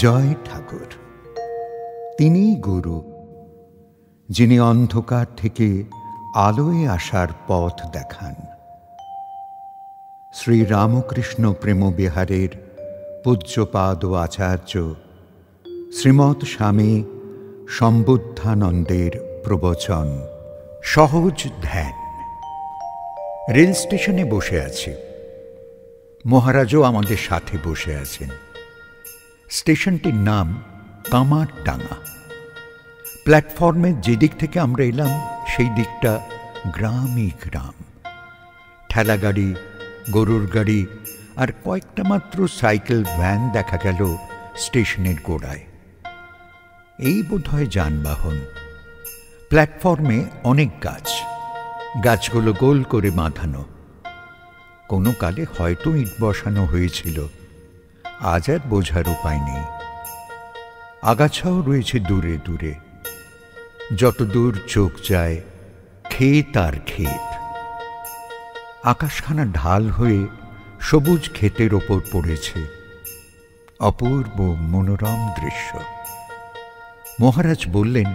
জয় ঠাকুর। তিনিই গুরু, যিনি অন্ধকার থেকে আলোয় আসার পথ দেখান। শ্রী রামকৃষ্ণ প্রেমবিহারের পূজ্যপাদ আচার্য শ্রীমৎ স্বামী সম্বুদ্ধানন্দের প্রবচন। সহজ ধ্যান। রেল স্টেশনে বসে আছি, মহারাজও আমাদের সাথে বসে আছেন। স্টেশনটির নাম কামারডাঙ্গা। প্ল্যাটফর্মের যেদিক থেকে আমরা এলাম সেই দিকটা গ্রামই গ্রাম। ঠেলাগাড়ি, গরুর গাড়ি আর কয়েকটা মাত্র সাইকেল ভ্যান দেখা গেল স্টেশনের গোড়ায়। এই বোধহয় যানবাহন। প্ল্যাটফর্মে অনেক গাছ, গাছগুলো গোল করে বাঁধানো। কোনো কালে হয়তো ইট বসানো হয়েছিল, আজ আর বোঝার উপায় নেই। আগাছাও রয়েছে দূরে দূরে, যতদূর চোখ যায় ক্ষেত আর ক্ষেত। আকাশখানা ঢাল হয়ে সবুজ ক্ষেতের ওপর পড়েছে, অপূর্ব মনোরম দৃশ্য। মহারাজ বললেন,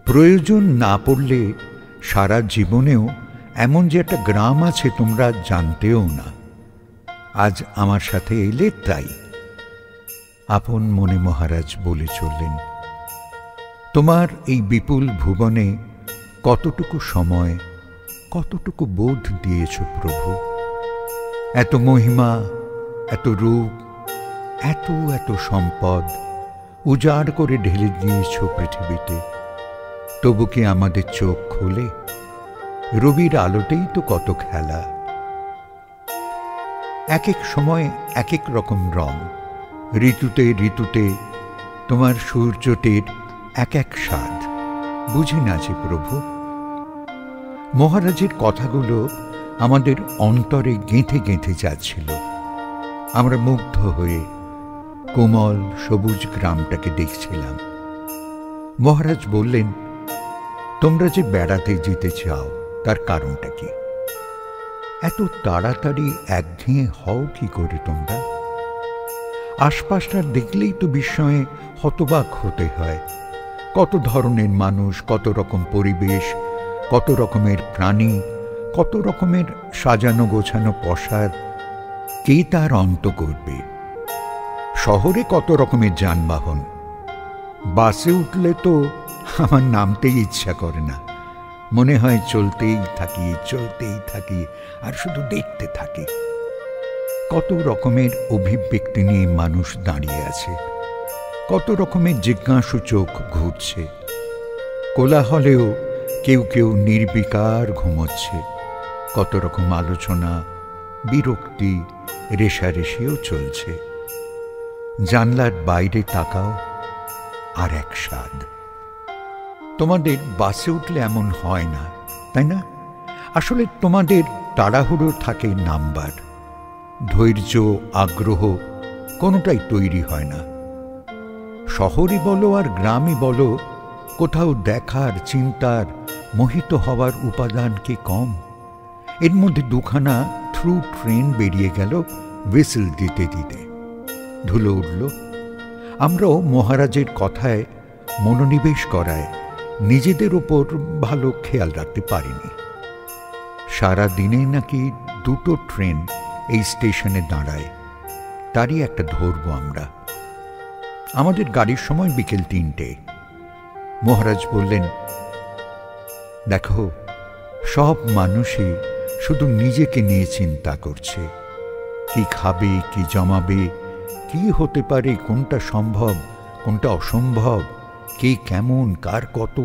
প্রয়োজন না পড়লে সারা জীবনেও এমন যে একটা গ্রাম আছে তোমরা জানতেও না। আজ আমার সাথে এলে তাই। আপন মনে মহারাজ বলে চললেন, তোমার এই বিপুল ভুবনে কতটুকু সময়, কতটুকু বোধ দিয়েছ প্রভু। এত মহিমা, এত রূপ, এত এত সম্পদ উজাড় করে ঢেলে দিয়েছ পৃথিবীতে। তবু কি আমাদের চোখ খোলে? রবির আলোতেই তো কত খেলা। এক এক সময় এক এক রকম রং, ঋতুতে ঋতুতে তোমার সূর্যটির এক এক স্বাদ। বুঝি না যে প্রভু। মহারাজের কথাগুলো আমাদের অন্তরে গেঁথে গেঁথে যাচ্ছিল। আমরা মুগ্ধ হয়ে কোমল সবুজ গ্রামটাকে দেখছিলাম। মহারাজ বললেন, তোমরা যে বেড়াতে যেতে চাও তার কারণটা কি? এত তাড়াতাড়ি একঘেয়ে হও কি করে তোমরা? আশপাশটা দেখলেই তো বিস্ময়ে হতবাক হতে হয়। কত ধরনের মানুষ, কত রকম পরিবেশ, কত রকমের প্রাণী, কত রকমের সাজানো গোছানো পসার। কে তার অন্ত করবে? শহরে কত রকমের যানবাহন। বাসে উঠলে তো আমার নামতেই ইচ্ছা করে না। মনে হয় চলতেই থাকি, চলতেই থাকি, আর শুধু দেখতে থাকি। কত রকমের অভিব্যক্তি নিয়ে মানুষ দাঁড়িয়ে আছে, কত রকমের জিজ্ঞাসু চোখ ঘুরছে। কোলাহলেও কেউ কেউ নির্বিকার ঘুমোচ্ছে। কত রকম আলোচনা, বিরক্তি, রেশারেশিও চলছে। জানলার বাইরে তাকাও, আর এক স্বাদ। তোমাদের বাসে উঠলে এমন হয় না, তাই না? আসলে তোমাদের তাড়াহুড়ো থাকে নাম্বার। ধৈর্য, আগ্রহ কোনোটাই তৈরি হয় না। শহরই বলো আর গ্রামই বলো, কোথাও দেখার, চিন্তার, মোহিত হওয়ার উপাদান কি কম? এর মধ্যে দুখানা থ্রু ট্রেন বেরিয়ে গেল হুইসেল দিতে দিতে। ধুলো উঠল। আমরাও মহারাজের কথায় মনোনিবেশ করায় নিজেদের ওপর ভালো খেয়াল রাখতে পারিনি। সারা দিনে নাকি 2টো ট্রেন এই স্টেশনে দাঁড়ায়, তারই একটা ধরব আমরা। আমাদের গাড়ির সময় বিকেল 3টে। মহারাজ বললেন, দেখো, সব মানুষই শুধু নিজেকে নিয়ে চিন্তা করছে। কি খাবে, কি জমাবে, কি হতে পারে, কোনটা সম্ভব, কোনটা অসম্ভব, কে কেমন, কার কত,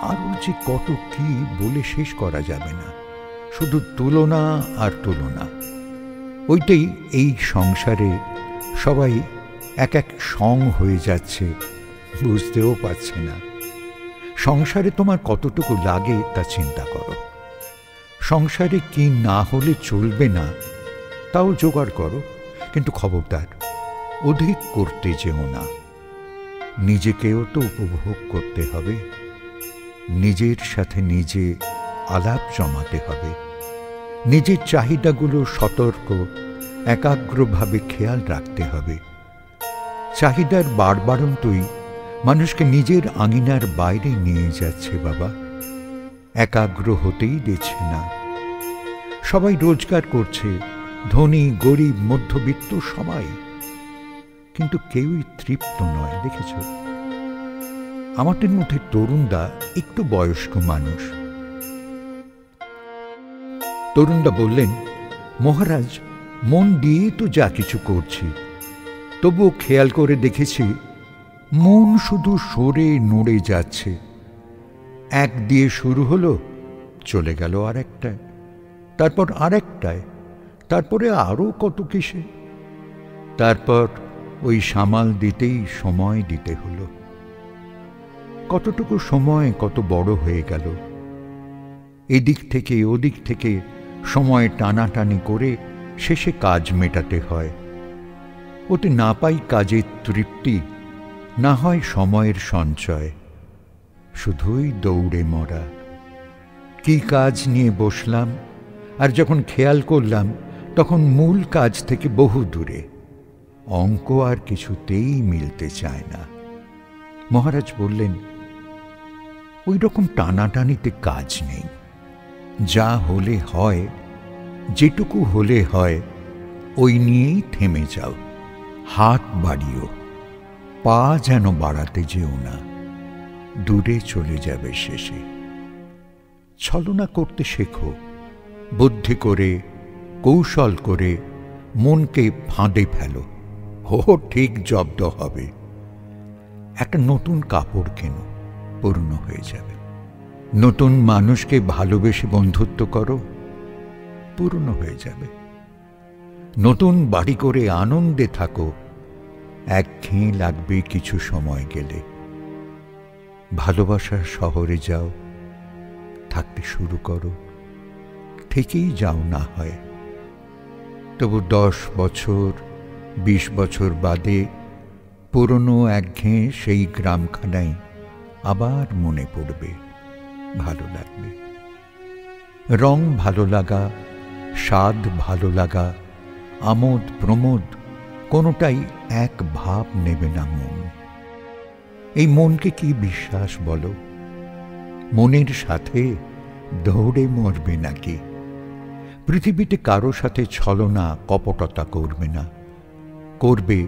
আরও যে কত কি বলে শেষ করা যাবে না। শুধু তুলনা আর তুলনা। ওইটাই এই সংসারে সবাই এক এক সং হয়ে যাচ্ছে, বুঝতেও পারছে না। সংসারে তোমার কতটুকু লাগে তা চিন্তা করো। সংসারে কি না হলে চলবে না তাও জোগাড় করো, কিন্তু খবরদার অধিক করতে যেও না। নিজেকেও তো উপভোগ করতে হবে। নিজের সাথে নিজে আলাপ জমাতে হবে। নিজের চাহিদাগুলো সতর্ক, একাগ্রভাবে খেয়াল রাখতে হবে। চাহিদার বাড়বাড়ন্তই মানুষকে নিজের আঙিনার বাইরে নিয়ে যাচ্ছে বাবা, একাগ্র হতেই দিচ্ছে না। সবাই রোজগার করছে, ধনী গরিব মধ্যবিত্ত সবাই, কিন্তু কেউই তৃপ্ত নয়। দেখেছ, আমাদের মধ্যে তরুণদা একটু বয়স্ক মানুষ। তরুণদা বললেন, মহারাজ, মন দিয়ে তো যা কিছু করছি, তবুও খেয়াল করে দেখেছি মন শুধু সরে নড়ে যাচ্ছে। এক দিয়ে শুরু হলো, চলে গেল আরেকটায়, তারপর আরেকটায়, তারপরে আরও কত কিসে, তারপর ওই সামাল দিতেই সময় দিতে হলো। কতটুকু সময় কত বড় হয়ে গেল। এদিক থেকে ওদিক থেকে সময় টানাটানি করে শেষে কাজ মেটাতে হয়। ওতে না পাই কাজের তৃপ্তি, না হয় সময়ের সঞ্চয়, শুধুই দৌড়ে মরা। কি কাজ নিয়ে বসলাম, আর যখন খেয়াল করলাম তখন মূল কাজ থেকে বহু দূরে। অঙ্ক আর কিছুতেই মিলতে চায় না। মহারাজ বললেন, ওই রকম টানাটানিতে কাজ নেই। যা হলে হয়, যেটুকু হলে হয়, ওই নিয়েই থেমে যাও। হাত বাড়িও, পা যেন বাড়াতে যেও না, দূরে চলে যাবে শেষে। ছলনা করতে শেখো, বুদ্ধি করে কৌশল করে মনকে ফাঁদে ফেলো, ঠিক জব্দ হবে। একটা নতুন কাপড় কেনো, পুরনো হয়ে যাবে। নতুন মানুষকে ভালোবেসে বন্ধুত্ব করো, পুরনো হয়ে যাবে। নতুন বাড়ি করে আনন্দে থাকো, একঘেয়ে লাগবে কিছু সময় গেলে। ভালোবাসার শহরে যাও, থাকতে শুরু করো, থেকেই যাও না হয়। তবু 10 বছর 20 বছর বাদে পুরনো একঘেয়ে সেই গ্রামখানাই আবার মনে পড়বে, ভালো লাগবে। রং ভালো লাগা, স্বাদ ভালো লাগা, আমোদ প্রমোদ কোনোটাই এক ভাব নেবে না মন। এই মনকে কি বিশ্বাস বলো? মনের সাথে দৌড়ে মরবে নাকি? পৃথিবীতে কারো সাথে ছলনা কপটতা করবে না, করবে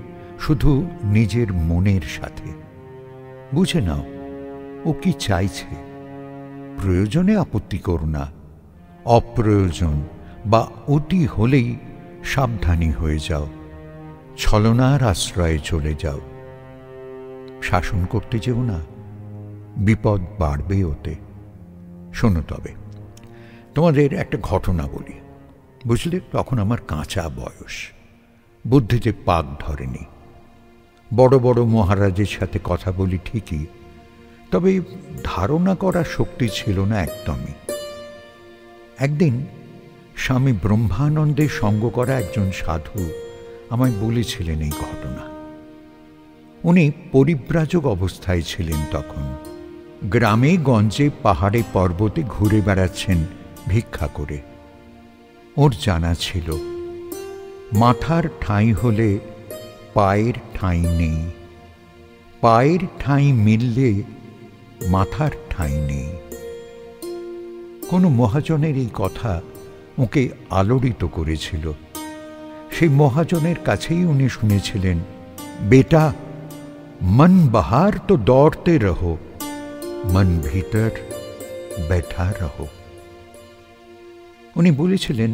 শুধু নিজের মনের সাথে। বুঝে নাও ও কি চাইছে। প্রয়োজনে আপত্তি করো না, অপ্রয়োজন বা অতি হলেই সাবধানী হয়ে যাও, ছলনার আশ্রয়ে চলে যাও। শাসন করতে যেও না, বিপদ বাড়বে ওতে। শোনো তবে, তোমাদের একটা ঘটনা বলি। বুঝলে, তখন আমার কাঁচা বয়স, বুদ্ধিতে পাক ধরেনি। বড় বড় মহারাজের সাথে কথা বলি ঠিকই, তবে ধারণা করার শক্তি ছিল না একদমই। একদিন স্বামী ব্রহ্মানন্দের সঙ্গ করা একজন সাধু আমায় বলেছিলেন এই ঘটনা। উনি পরিব্রাজক অবস্থায় ছিলেন তখন। গ্রামে গঞ্জে পাহাড়ে পর্বতে ঘুরে বেড়াচ্ছেন ভিক্ষা করে। ওর জানা ছিল, মাথার ঠাঁই হলে পায়ের ঠাঁই নেই, পায়ের ঠাঁই মিললে মাথার ঠাঁই নেই। কোনো মহাজনের এই কথা ওকে আলোড়িত করেছিল। সেই মহাজনের কাছেই উনি শুনেছিলেন, বেটা, মন বাহার তো দৌড়তে রহো, মন ভিতর बैठा रहो। উনি বলেছিলেন,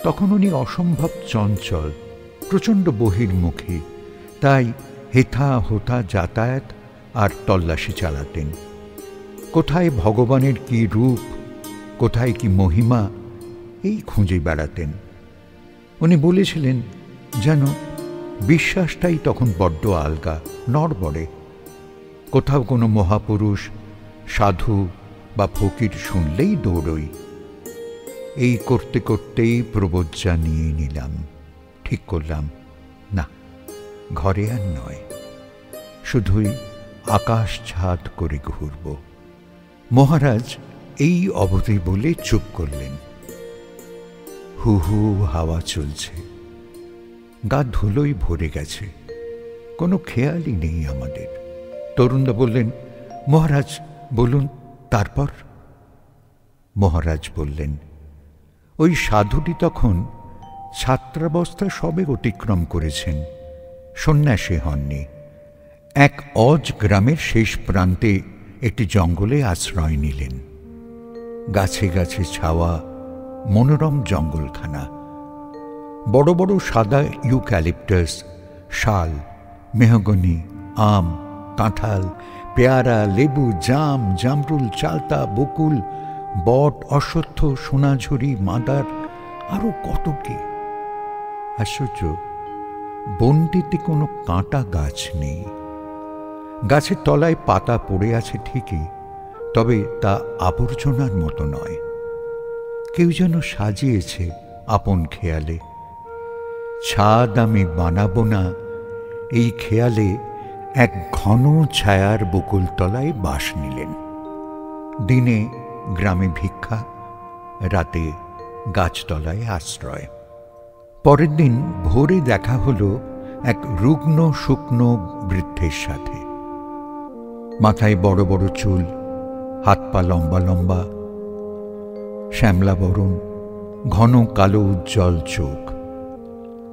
তখন উনি অসম্ভব চঞ্চল, প্রচণ্ড বহির্মুখী, তাই হেথা হোথা যাতায়াত আর তল্লাশি চালাতেন। কোথায় ভগবানের কি রূপ, কোথায় কি মহিমা, এই খুঁজে বেড়াতেন। উনি বলেছিলেন, যেন বিশ্বাসটাই তখন বড্ড আলগা, নড়বড়ে। কোথাও কোনো মহাপুরুষ, সাধু বা ফকির শুনলেই দৌড়ই। এই করতে করতেই প্রবজ্জা নিয়ে নিলাম। ঠিক করলাম, না, ঘরে আর নয়, শুধুই আকাশ ছাদ করে ঘুরব। মহারাজ এই অবধি বলে চুপ করলেন। হু হু হাওয়া চলছে, গা ধুলোই ভরে গেছে। কোনো খেয়ালই নেই আমাদের। তরুণদা বললেন, মহারাজ বলুন তারপর। মহারাজ বললেন, ওই সাধুটি তখন ছাত্রাবস্থা সবে অতিক্রম করেছেন, সন্ন্যাসী হননি। এক অজ গ্রামের শেষ প্রান্তে একটি জঙ্গলে আশ্রয় নিলেন। গাছে গাছে ছাওয়া মনোরম জঙ্গলখানা। বড় বড় সাদা ইউক্যালিপটাস, শাল, মেহগনি, আম, কাঁঠাল, পেয়ারা, লেবু, জাম, জামরুল, চালতা, বকুল, বট, অশ্বত্থ, সোনাঝুরি, মাদার, আরো কত কি। আশ্চর্য, বনটিতে কোনো কাঁটা গাছ নেই। গাছের তলায় পাতা পড়ে আছে ঠিকই, তবে তা আবর্জনার মতো নয়। কেউ যেন সাজিয়েছে আপন খেয়ালে। ছাদ আমি বানাবো না, এই খেয়ালে এক ঘন ছায়ার বকুল তলায় বাস নিলেন। দিনে গ্রামে ভিক্ষা, রাতে গাছতলায় আশ্রয়। পরের দিন ভোরে দেখা হলো এক রুগ্ন শুকনো বৃদ্ধের সাথে। মাথায় বড় বড় চুল, হাত পা লম্বা লম্বা, শ্যামলা বরণ, ঘন কালো উজ্জ্বল চোখ।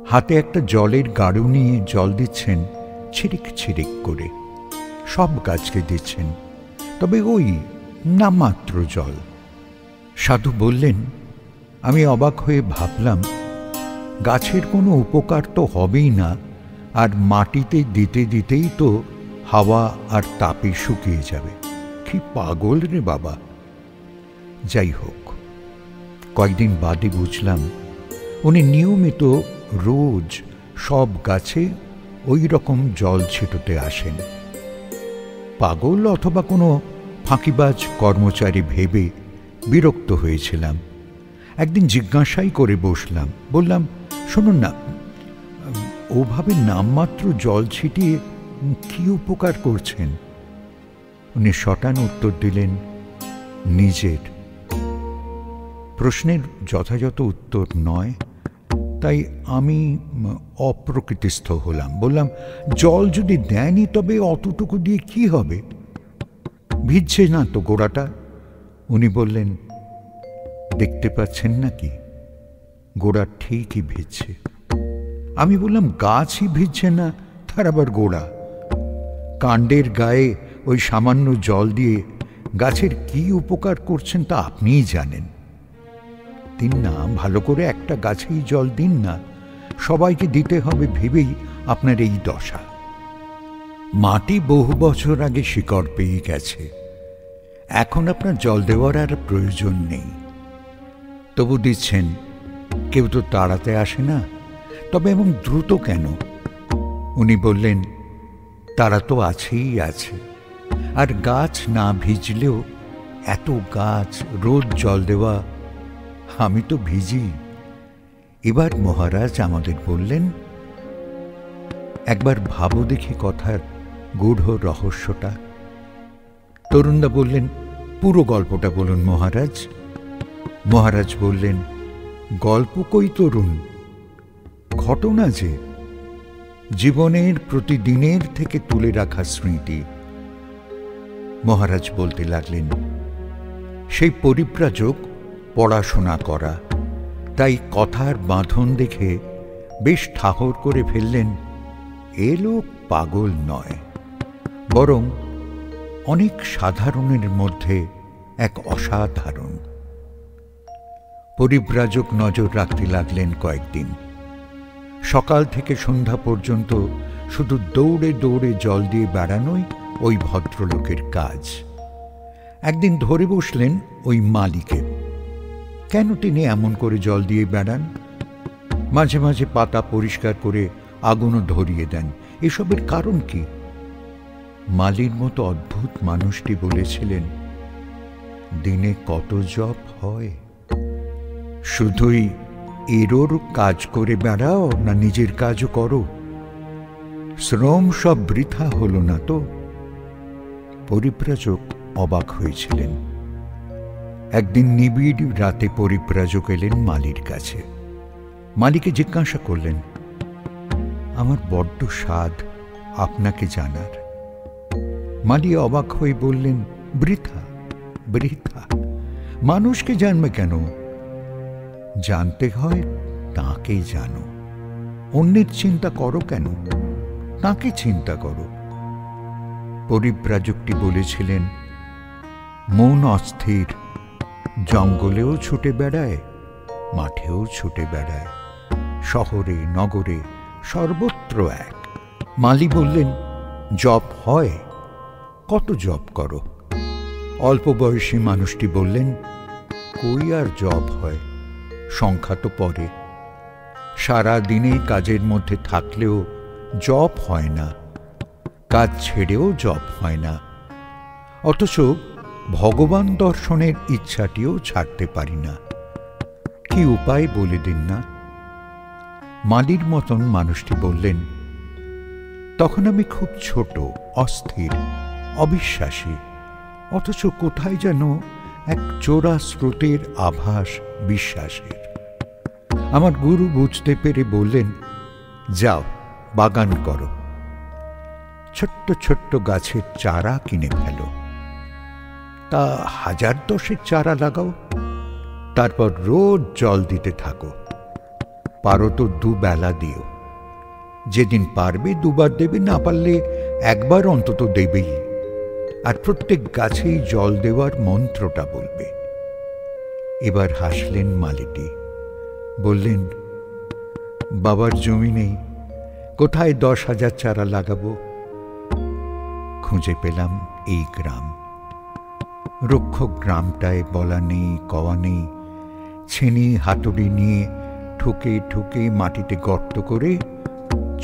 হাতে একটা জলের গাড়ু নিয়ে জল দিচ্ছেন ছিরিক ছিরিক করে। সব গাছকে দিচ্ছেন, তবে ওই নামমাত্র জল। সাধু বললেন, আমি অবাক হয়ে ভাবলাম, গাছের কোনো উপকার তো হবেই না, আর মাটিতে দিতে দিতেই তো হাওয়া আর তাপে শুকিয়ে যাবে। কি পাগল রে বাবা। যাই হোক, কয়েকদিন বাদে বুঝলাম উনি নিয়মিত রোজ সব গাছে ওই রকম জল ছিটোতে আসেন। পাগল অথবা কোনো ফাঁকিবাজ কর্মচারী ভেবে বিরক্ত হয়েছিলাম। একদিন জিজ্ঞাসাই করে বসলাম, বললাম, শুনুন না, ওভাবে নামমাত্র জল ছিটিয়ে কি উপকার করছেন? উনি শটান উত্তর দিলেন, নিজের। প্রশ্নের যথাযথ উত্তর নয়, তাই আমি অপ্রকৃতিস্থ হলাম। বললাম, জল যদি দেয়নি তবে অতটুকু দিয়ে কি হবে? ভিজছে না তো গোড়াটা? উনি বললেন, দেখতে পাচ্ছেন নাকি, গোড়া ঠিকই ভিজছে। আমি বললাম, গাছই ভিজছে না, তার আবার গোড়া? কাণ্ডের গায়ে ওই সামান্য জল দিয়ে গাছের কি উপকার করছেন তা আপনিই জানেন। দিন না, ভালো করে একটা গাছেই জল দিন না, সবাইকে দিতে হবে ভেবেই আপনার এই দশা। মাটি বহু বছর আগে শিকড় পেয়ে গেছে, এখন আপনার জল দেওয়ার আর প্রয়োজন নেই। তবু দিচ্ছেন, কেউ তো তাড়াতে আসে না, তবে এমন দ্রুত কেন? উনি বললেন, তারা তো আছেই আছে, আর গাছ না ভিজলেও এত গাছ রোজ জল দেওয়া, আমি তো ভিজি। এবার মহারাজ আমাদের বললেন, একবার ভাবো দেখি কথার গূঢ় রহস্যটা। তরুণদা বললেন, পুরো গল্পটা বলুন মহারাজ। মহারাজ বললেন, গল্প কই তরুণ, ঘটনা যে, জীবনের প্রতিদিনের থেকে তুলে রাখা স্মৃতি। মহারাজ বলতে লাগলেন, সেই পরিব্রাজক পড়াশোনা করা, তাই কথার বাঁধন দেখে বেশ ঠাহর করে ফেললেন, এ লোক পাগল নয়, বরং অনেক সাধারণের মধ্যে এক অসাধারণ। পরিব্রাজক নজর রাখতে লাগলেন কয়েকদিন। সকাল থেকে সন্ধ্যা পর্যন্ত শুধু দৌড়ে দৌড়ে জল দিয়ে বেড়ানোই ওই ভদ্রলোকের কাজ। একদিন ধরে বসলেন ওই মালিকে, কেন তিনি এমন করে জল দিয়ে বেড়ান? মাঝে মাঝে পাতা পরিষ্কার করে আগুনও ধরিয়ে দেন, এসবের কারণ কি? মালির মতো অদ্ভুত মানুষটি বলেছিলেন, দিনে কত জপ হয়, শুধুই এরোর কাজ করে বেড়াও না নিজের কাজও করো? শ্রম সব বৃথা হলো না তো? পরিব্রাজক অবাক হয়েছিলেন। একদিন নিবিড় রাতে পরিব্রাজক এলেন মালির কাছে। মালিকে জিজ্ঞাসা করলেন, আমার বড্ড সাধ, আপনাকে জানার। মালি অবাক হয়ে বললেন, বৃথা বৃথা, মানুষকে জানবে কেন? জানতে হয় তাঁকেই জানো। অন্যের চিন্তা করো কেন? তাঁকে চিন্তা করো। পরিব্রাজকটি বলেছিলেন, মন অস্থির, জঙ্গলেও ছুটে বেড়ায়, মাঠেও ছুটে বেড়ায়, শহরে নগরে সর্বত্র এক। মালি বললেন, জপ হয়? কত জপ করো? অল্প বয়সী মানুষটি বললেন, কই আর জপ হয়, সংখ্যা তো পরে। সারা দিনে কাজের মধ্যে থাকলেও জপ হয় না, কাজ ছেড়েও জপ হয় না, অথচ ভগবান দর্শনের ইচ্ছাটিও ছাড়তে পারি না। কি উপায় বলে দিন না? মালির মতন মানুষটি বললেন, তখন আমি খুব ছোট, অস্থির, অবিশ্বাসী, অথচ কোথায় যেন এক চোরা স্রোতের আভাস বিশ্বাসের। আমার গুরু বুঝতে পেরে বললেন, যাও বাগান করো, ছোট্ট ছোট্ট গাছের চারা কিনে ফেলো, তা 1000-10 চারা লাগাও, তারপর রোজ জল দিতে থাকো। পারো তো 2 বেলা দিও, যেদিন পারবে 2 বার দেবে, না পারলে 1 বার অন্তত দেবেই। আর প্রত্যেক গাছেই জল দেওয়ার মন্ত্রটা বলবে। এবার হাসলেন মালিটি, বললেন, বাবার জমি নেই, কোথায় 10,000 চারা লাগাবো? খুঁজে পেলাম এই গ্রাম। রক্ষক গ্রামটায় বলা নেই কওয়া নেই, ছেনি হাতুড়ি নিয়ে ঠুকে ঠুকে মাটিতে গর্ত করে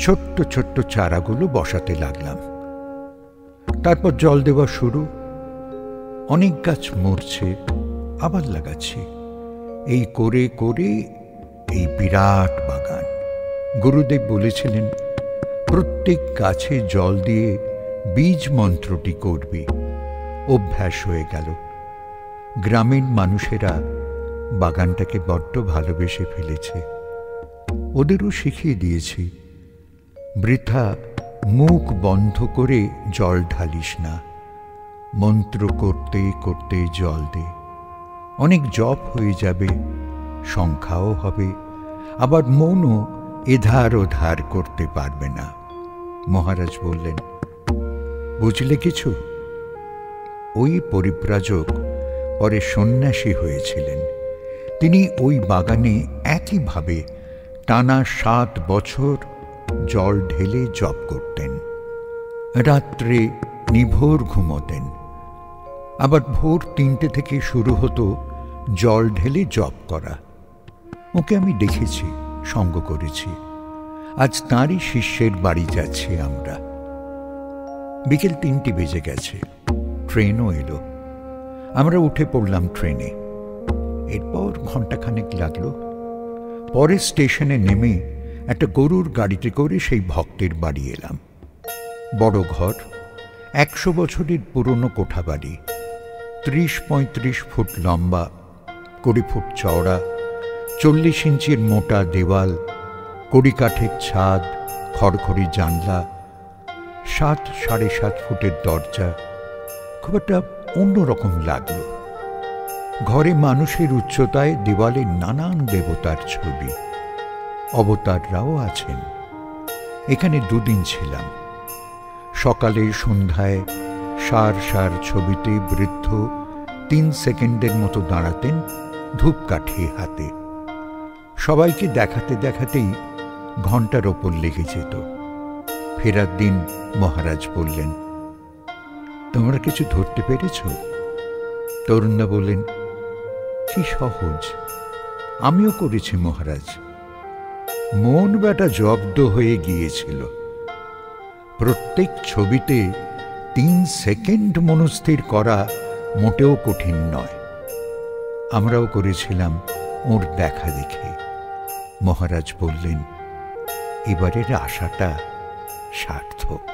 ছোট্ট ছোট্ট চারাগুলো বসাতে লাগলাম। তারপর জল দেওয়া শুরু। অনেক গাছ মরছে, আবার লাগাচ্ছি। এই করে করে এই বিরাট বাগান। গুরুদেব বলেছিলেন, প্রত্যেক গাছে জল দিয়ে বীজ মন্ত্রটি করবি। অভ্যাস হয়ে গেল। গ্রামীণ মানুষেরা বাগানটাকে বড্ড ভালোবেসে ফেলেছে। ওদেরও শিখিয়ে দিয়েছি, বৃথা মুখ বন্ধ করে জল ঢালিস না, মন্ত্র করতে করতে জল দে। অনেক জপ হয়ে যাবে, সংখ্যাও হবে, আবার মনও এধার ওধার করতে পারবে না। মহারাজ বললেন, বুঝলে কিছু? ওই পরিব্রাজক পরে সন্ন্যাসী হয়েছিলেন। তিনি ওই বাগানে একইভাবে টানা 7 বছর জল ঢেলে জপ করতেন। রাত্রে নিভোর ঘুমোতেন। আবার ভোর 3টে থেকে শুরু হতো জল ঢেলে জপ করা। ওকে আমি দেখেছি, সঙ্গ করেছি। আজ তাঁরই শিষ্যের বাড়ি যাচ্ছি আমরা। বিকেল 3টে বেজে গেছে, ট্রেনও এলো। আমরা উঠে পড়লাম ট্রেনে। এরপর ঘণ্টাখানেক লাগলো। পরে স্টেশনে নেমে একটা গরুর গাড়িতে করে সেই ভক্তের বাড়ি এলাম। বড় ঘর, 100 বছরের পুরনো কোঠাবাড়ি, 30-35 ফুট লম্বা, 20 ফুট চওড়া, 40 ইঞ্চির মোটা দেওয়াল, কড়িকাঠের ছাদ, খড়খড়ি জানলা, 7-7.5 ফুটের দরজা। খুব একটা অন্যরকম লাগলো। ঘরে মানুষের উচ্চতায় দেওয়ালে নানান দেবতার ছবি, অবতাররাও আছেন। এখানে 2 দিন ছিলাম। সকালে সন্ধ্যায় সার সার ছবিতে বৃদ্ধ 3 সেকেন্ডের মতো দাঁড়াতেন ধূপকাঠি হাতে। সবাইকে দেখাতে দেখাতেই ঘণ্টার ওপর লেগে যেত। ফেরার দিন মহারাজ বললেন, তোমরা কিছু ধরতে পেরেছ? তরুণরা বললেন, কি সহজ, আমিও করেছি মহারাজ। মন বেটা জব্দ হয়ে গিয়েছিল। প্রত্যেক ছবিতে 3 সেকেন্ড মনস্থির করা মোটেও কঠিন নয়। আমরাও করেছিলাম ওর দেখা দেখে। মহারাজ বললেন, এবারের আশাটা সার্থক।